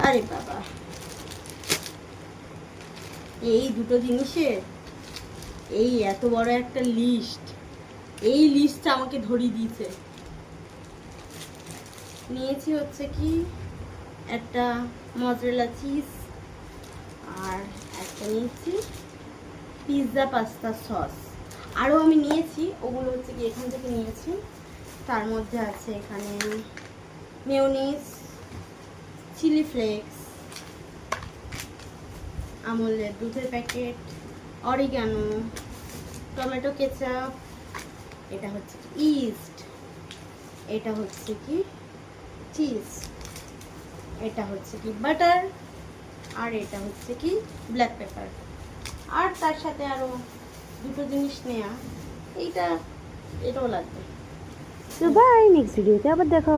আরে বাবা, এই দুটো জিনিসের এই এত বড় একটা লিস্ট, এই লিস্টটা আমাকে ধরিয়ে দিয়েছে। নিয়েছি হচ্ছে কি একটা মজরেলা চিজ, আর একটা নিয়েছি পিৎজা পাস্তা সস। আরও আমি নিয়েছি, ওগুলো হচ্ছে কি এখান থেকে নিয়েছি। তার মধ্যে আছে এখানে মেয়োনিজ, চিলি ফ্লেক্স, আমুলের দুধের প্যাকেট, অরিগানো, টমেটো কেচাপ, এটা হচ্ছে কি ইস্ট, এটা হচ্ছে কি চিজ, এটা হচ্ছে কি বাটার, আর এটা হচ্ছে কি ব্ল্যাক পেপার। আর তার সাথে আরও দুটো জিনিস নেওয়া, এটাও লাগবে। তো বাই, নেক্সট ভিডিওতে আবার দেখা